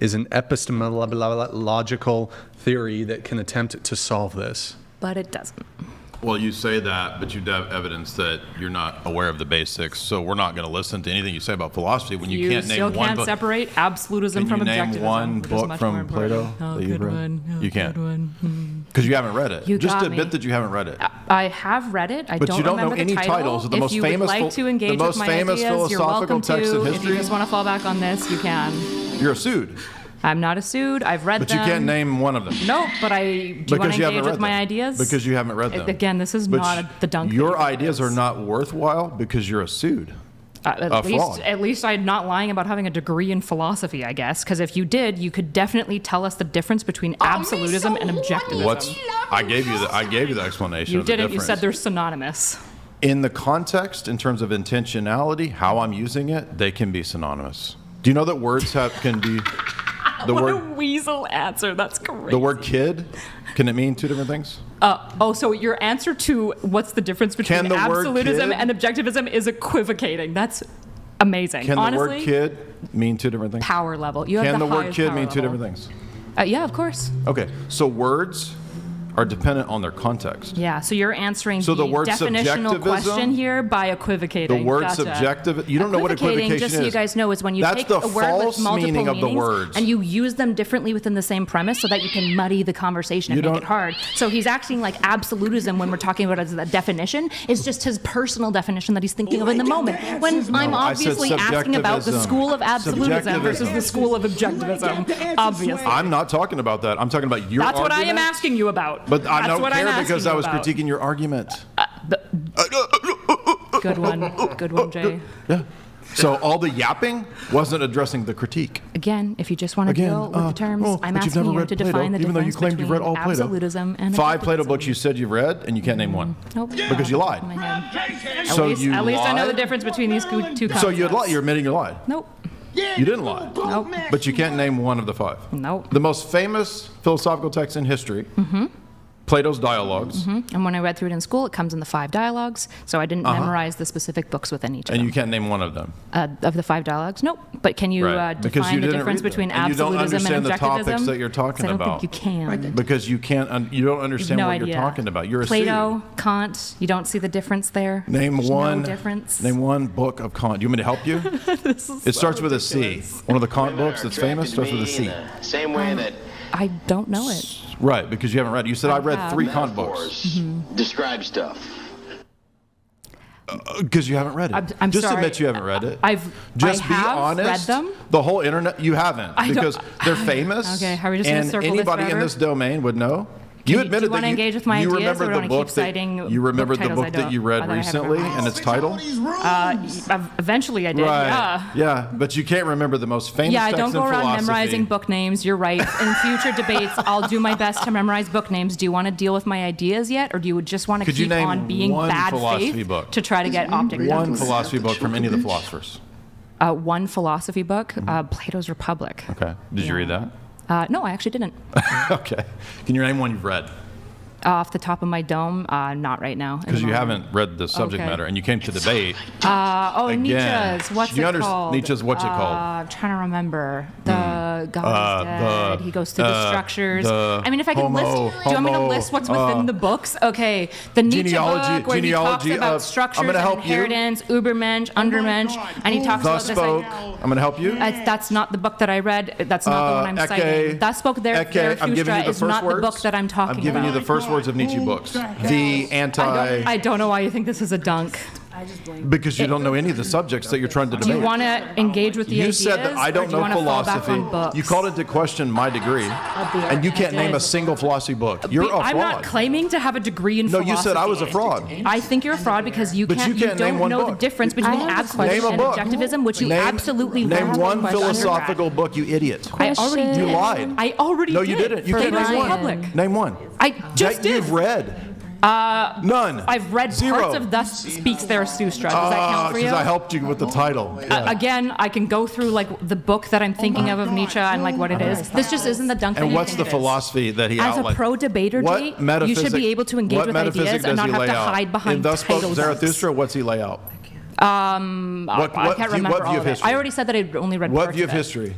is an epistemological theory that can attempt to solve this. But it doesn't. Well, you say that, but you have evidence that you're not aware of the basics, so we're not going to listen to anything you say about philosophy when you can't name one book. You still can't separate absolutism from objectivism. Can you name one book from Plato that you've read? You can't. Because you haven't read it. Just admit that you haven't read it. I have read it. But you don't know any titles of the most famous philosophical texts in history. If you just want to fall back on this, you can. You're sued. I'm not a sued. I've read them. But you can't name one of them. No, but do you want to engage with my ideas? Because you haven't read them. Again, this is not the dunk. Your ideas are not worthwhile because you're a sued. At least I'm not lying about having a degree in philosophy, I guess. Because if you did, you could definitely tell us the difference between absolutism and objectivism. I gave you the explanation. You didn't. You said they're synonymous. In the context, in terms of intentionality, how I'm using it, they can be synonymous. Do you know that words can be... What a weasel answer. That's crazy. The word kid, can it mean two different things? So your answer to what's the difference between absolutism and objectivism is equivocating. That's amazing. Can the word kid mean two different things? Power level. You have Can the word highest kid power mean two level. different things? Yeah, of course. Okay, so words are dependent on their context. Yeah, so you're answering the word definitional question here by equivocating. The word subjective, you don't know what equivocation is. Just so you guys know, is when you take a word with multiple meanings and you use them differently within the same premise so that you can muddy the conversation and make it hard. So he's acting like absolutism when we're talking about it as a definition is just his personal definition that he's thinking of in the moment. When I'm obviously asking about the school of absolutism versus the school of objectivism, obviously. I'm not talking about that. I'm talking about your argument. That's what I am asking you about. But I don't care because I was critiquing your argument. Good one, Jay. Yeah. So all the yapping wasn't addressing the critique. Again, if you just want to deal with the terms, I'm asking you to define the difference between absolutism and 5 Plato books you said you've read, and you can't name one. Nope. Because you lied. At least I know the difference between these two concepts. So you're admitting you lied. Nope. You didn't lie. Nope. But you can't name one of the 5. Nope. The most famous philosophical text in history, Plato's Dialogues. And when I read through it in school, it comes in the 5 dialogues. So I didn't memorize the specific books within each of them. And you can't name one of them. Of the 5 dialogues? Nope. But can you define the difference between absolutism and objectivism? You don't understand the topics that you're talking about. I don't think you can. Because you can't. You don't understand what you're talking about. You're a Plato, Kant. You don't see the difference there. There's no difference. Name one book of Kant. Do you want me to help you? It starts with a C. One of the Kant books that's famous starts with a C. Same way that I don't know it. Right, because you haven't read it. You said I read 3 Kant books. Describe stuff. Because you haven't read it. I'm just sorry. admit you haven't read it. I be have honest. Read them. The whole internet, you haven't. Because they're famous. Okay, are we just going to circle this forever? Anybody in this domain would know. You admitted do you want to engage with my ideas, or do you want to keep citing you remember book the book that you read recently and its title? Eventually I did, Yeah, but you can't remember the most famous text in philosophy. Yeah, I don't go around memorizing book names. You're right. In future debates, I'll do my best to memorize book names. Do you want to deal with my ideas yet, or do you just want to keep on being bad faith to try to get optic ducks? One philosophy book from any of the philosophers. One philosophy book, Plato's Republic. Okay. Did you read that? No, I actually didn't. Okay. Can you name one you've read? Off the top of my dome, not right now. Because you haven't read the subject matter, and you came to debate. Nietzsche's. What's it called? Nietzsche's, what's it called? I'm trying to remember. God is dead. He goes through the structures. I mean, if I can list, do you want me to list what's within the books? Okay, the Nietzsche book where he talks about structures and inheritance, Übermensch, Undermensch, and he talks about this. I'm going to help you. That's not the book that I read. That's not the one I'm citing. That book there, Zarathustra, is not the book that I'm talking about. I'm giving you the first words of Nietzsche books. I don't know why you think this is a dunk. Because you don't know any of the subjects that you're trying to debate. Do you want to engage with the ideas? You said that I don't know philosophy. You called into question my degree, and you can't name a single philosophy book. You're a fraud. I'm not claiming to have a degree in philosophy. No, you said I was a fraud. I think you're a fraud because you don't know the difference between absolutism and objectivism, which you absolutely learned. Name one philosophical book, you idiot. I already did. You lied. I already did. No, you didn't. You can't name one. Name one. I just did. You've read. None. I've read parts of Thus Speaks Zarathustra. Does that count for you? Because I helped you with the title. Again, I can go through like the book that I'm thinking of Nietzsche and like what it is. This just isn't the dunk. And what's the philosophy that he outlined? As a pro-debater, you should be able to engage with ideas and not have to hide behind titles. In Thus Spoke Zarathustra, what's he lay out? I can't remember all of it. I already said that I'd only read parts of it. What view of history?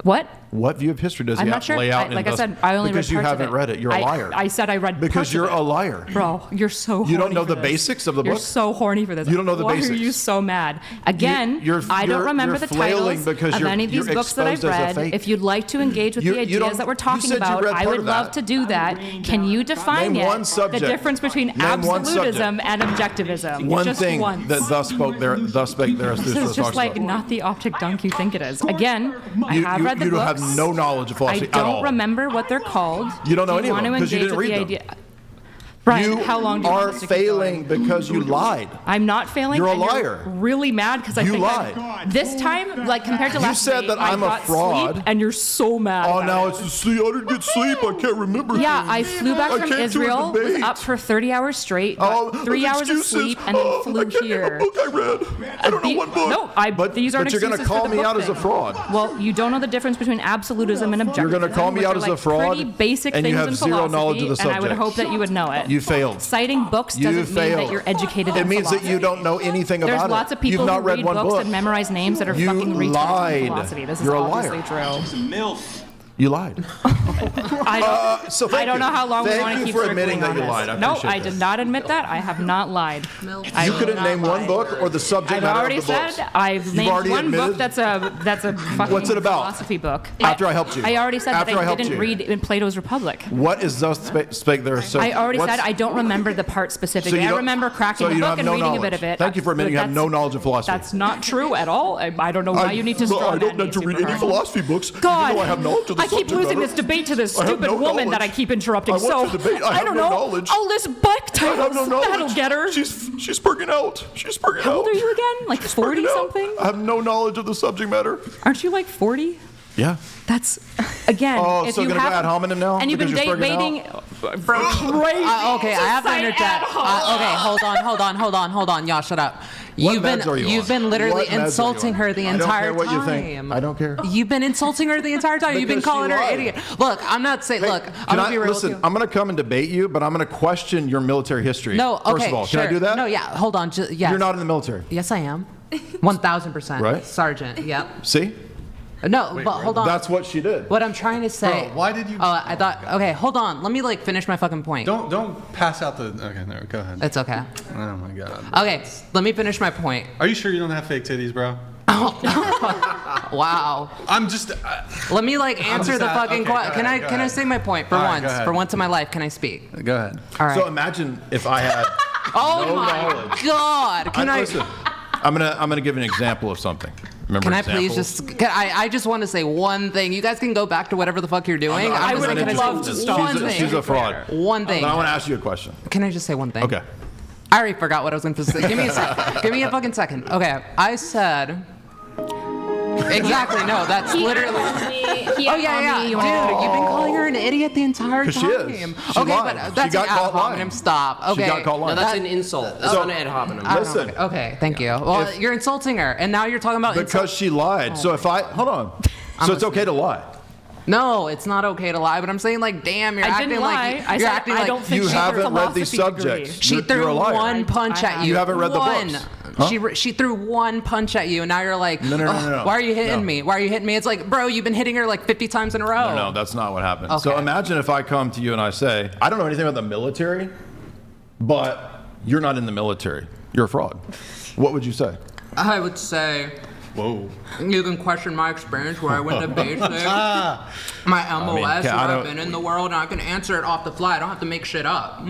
What? What view of history does I'm he not have sure. to lay out? Like I said, I only read because you parts haven't of it. read it. You're a liar. I said I read because parts you're of it. a liar. Bro, you're so horny. You don't know for the this. basics of the You're book? so horny for this. You don't know the Why basics. are you so mad? Again, I don't remember the titles of any of these books that I've read. If you'd like to engage with the ideas that we're talking about, I would love to do that. Can you define the difference between absolutism and objectivism? One Just thing once. that thus spake there. This is just like not the optic dunk you think it is. Again, I have read the you books. have no knowledge of philosophy at all. I don't remember what they're called. You don't know Do any of them because you didn't read them. Idea? Brian, you how long do you are want us to keep failing going? because you lied. I'm not failing. You're a and liar. You're really mad because I You think lied. this time, like compared to You last said night, that I I'm a got fraud. sleep, and you're so mad. Oh, about now it. it's the sleep. I didn't get sleep. I can't remember. Yeah, things. I flew back I from came to a Israel, was debate. up for 30 hours straight, got 3 hours of excuses. sleep, and then flew I can't here. Get a book I read. I don't know what book. No, these aren't but you're going to excuses for call the me book out as a thing. fraud. Well, you don't know the difference between absolutism and objectivism. You're going to call me which out are as like a fraud, pretty basic and you things have in zero philosophy, knowledge of the and I would subject. hope that you would know it. You failed. Citing books You doesn't mean that failed. you're educated in It means philosophy. that you don't know anything There's about it. lots of people You've not who read read one books book. and memorize names that are You fucking retards lied. in philosophy. This is You're a obviously liar. true. You lied. I don't know how long we want to keep for circling admitting that on you this. lied. I No, appreciate I that. did not admit that. I have not lied. I You did couldn't not name one lie. book or the subject I've matter already of the books. said I've You've named already one book admitted? that's a fucking What's it about? philosophy book. After I helped you. I already said After I that I helped didn't you. read in Plato's Republic. What is thus spake there? So I already what's- said I don't remember the part specifically. you I don't- remember cracking so the you book have and no reading a knowledge. bit of it. Thank you for admitting you have no knowledge of philosophy. That's not true at all. I don't know why you need to straw I don't man need to me read super any hard. philosophy books. God, even though I have knowledge of the I keep subject losing matter. this debate to this I have stupid no woman that I knowledge. keep interrupting. I want So to debate. I have don't no know. knowledge. I'll list book I have titles. no knowledge. That'll get her. She's spurging out. She's spurging out. How old are you again? Like 40 something? I have no knowledge of the subject matter. Aren't you like 40? Yeah. That's again. Oh, if so you gonna go have ad hominem now? and you've been Because you're spurging dating for crazy. Okay, I have to cite interject. Okay, hold on. Y'all, shut up. What meds are you You've on? been literally What meds are you insulting on? her the I don't entire care what time. you think. I don't care. You've been insulting her the entire time. You've been Because she calling her an lied. idiot. Look, I'm not saying. Look, I'm gonna be real listen, with you. I'm going to come and debate you, but I'm going to question your military history. No, okay, First of all, sure. can I do that? No, yeah. Hold on. Yes. You're not in the military. Yes, I am. 1,000%. Right? Sergeant. Yep. See? No, but hold on. That's what she did. What I'm trying to say. Bro, why did you? Oh, I thought. Okay, hold on. Let me finish my fucking point. Don't pass out the. Okay, no, go ahead. It's okay. Oh my god. Okay, let me finish my point. Are you sure you don't have fake titties, bro? Wow. I'm just. Let me answer the fucking okay, question. go ahead, go Can I ahead. say my point for All right, once? go ahead. For once in my life, can I speak? Go ahead. All right. So imagine if I had Oh no my knowledge. God! Can I? Listen, I'm gonna give an example of something. Remember Can I please examples? just? I just want to say one thing. You guys can go back to whatever the fuck you're doing. I'm I'm not just interested. love to She's one a- thing. She's a fraud. One thing. But I want to ask you a question. Can I just say one thing? Okay. I already forgot what I was going to say. Give me a second. Give me a fucking second. Okay. I said. Exactly. No, that's literally. Oh yeah. Dude, you've been calling her an idiot the entire time. 'Cause she is. She Okay, lied. but She that's got an caught ad hominem. lying. Stop. Okay. She got caught lying. No, that's an insult. That's not an ad hominem. Listen. Okay, thank you. Well, you're insulting her, and now you're talking about Because she lied. So if I hold on. So it's okay to lie. No, it's not okay to lie, but I'm saying damn, you're I acting didn't lie. like I you're said acting I like don't think You she has a haven't read these philosophy degree. subjects. she You're a threw liar. one punch at you. You haven't read the One. books. Huh? She threw one punch at you, and now you're like, No. why are you hitting No. me? Why are you hitting me? It's like, bro, you've been hitting her 50 times in a row. No, that's not what happened. So Okay. imagine if I come to you and I say, I don't know anything about the military, but you're not in the military. You're a fraud. What would you say? I would say, Whoa. you can question my experience where I went to basic, my MOS, I where don't- I've been in the world, and I can answer it off the fly. I don't have to make shit up.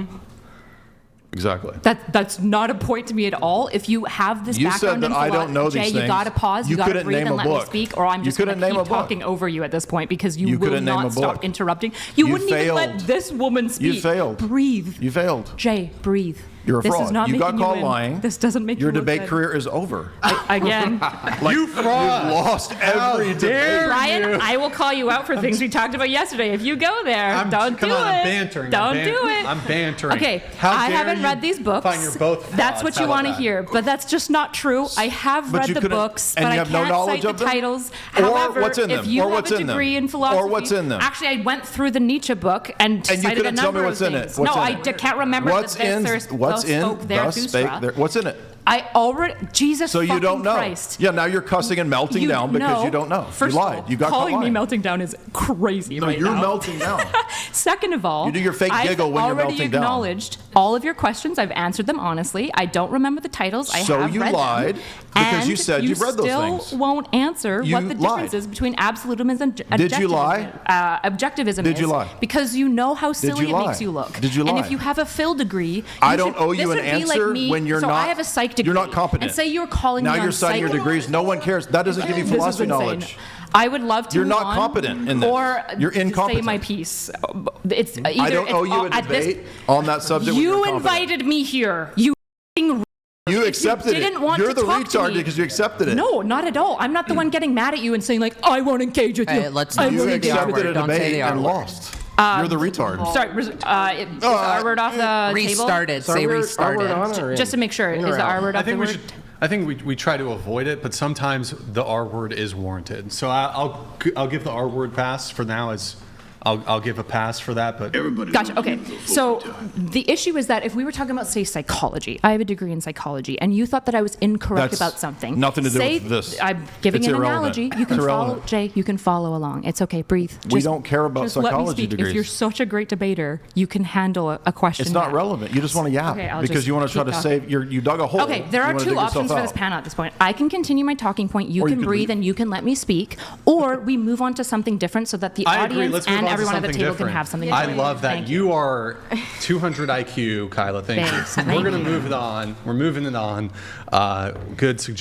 Exactly. That's not a point to me at all. If you have this You background said that in I don't philosophy, know Jay, these you things. gotta pause, You you gotta couldn't breathe name and a let me book. speak, or I'm You just gonna couldn't name keep a book. talking over you at this point because you You will couldn't name a not stop book. interrupting. You You wouldn't even let failed. this woman speak. You failed. Breathe. You failed. Jay, breathe. You're a this fraud. Is not You got making caught win. lying. This doesn't make Your you look debate good. career is over. Again. You fraud. You've lost every debate. Brian, I will call you out for things we talked about yesterday. If you go there, don't do come on, it. I'm bantering. Don't I'm do it. I'm bantering. Okay, How I dare haven't you read these books. find you're both That's frauds. what How you about want to that? hear, but that's just not true. I have But read you the couldn't- books, and but you I have no can't knowledge cite of the them? titles. Or However, what's in if them? you Or have what's a in them? degree in Or philosophy, what's in them? Actually, I went through the Nietzsche book and And you cited a couldn't tell number me of what's in things. it. What's no, in I it? can't remember What's that in this what's in spoke thus spake Zarathustra. there? What's in it? Jesus So you fucking don't know. Christ. Yeah, now you're cussing and melting down because you don't know. First you of lied. all, You got caught calling me lying. melting down is crazy No, right you're now. melting down. Second of all, You do your fake giggle when you're melting I've down. already acknowledged all of your questions. I've answered them honestly. I don't remember the titles. I So have you read lied them. because And you said you've read those things. still won't answer You what the lied. difference is between absolutism and objectivism. Did you lie? Objectivism Did is you lie? because you know how silly you it lie? makes you look. Did you And lie? if you have a Phil degree, I don't should- owe you this an would be like answer me- when you're so not. I have a psych degree. You're not competent. And say you're calling Now me you're on citing your psych- degrees. No one cares. That doesn't give you This is philosophy insane. knowledge. I would love to You're move not on, competent in this. Or You're say incompetent. my piece. It's either I don't owe you a at this- debate on that subject. when You you're competent. invited me here. You f***ing You accepted didn't it. want You're to the talk to retard me. because you accepted it. No, not at all. I'm not the one getting mad at you and saying like, I won't engage with you. Hey, let's I not You won't say engage the R with accepted word. a Don't say debate the R and word. lost. You're the retard. Sorry, is the R word off the table? Restarted. Say restarted. Just to make sure, is the R word I off the think we word? should. I think we try to avoid it, but sometimes the R word is warranted. So I'll give the R word pass for now. I'll give a pass for that, but Gotcha. Okay. So the issue is that if we were talking about, say, psychology, I have a degree in psychology, and you thought that I was incorrect That's about something. nothing to do say, with this. I'm giving It's an irrelevant. analogy. You can It's follow, irrelevant. Jay. You can follow along. It's okay. Breathe. We don't care about just let me psychology speak. degrees. If you're such a great debater, you can handle a question. It's not back. relevant. You just want to yap Okay, I'll because just you want to try keep to talking. save. You dug a hole. Okay, there You are wanna two dig yourself options for this out. panel at this point. I can continue my talking point, you Or you can could breathe, leave. and you can let me speak, or we move on to something different so that the I agree. audience Let's move and on to everyone at the something table different. can have something. I to love that. Thank You are 200 IQ, Kyla. Thank Thanks. you. Thank We're going to you. move it on. We're moving it on. Good suggestion.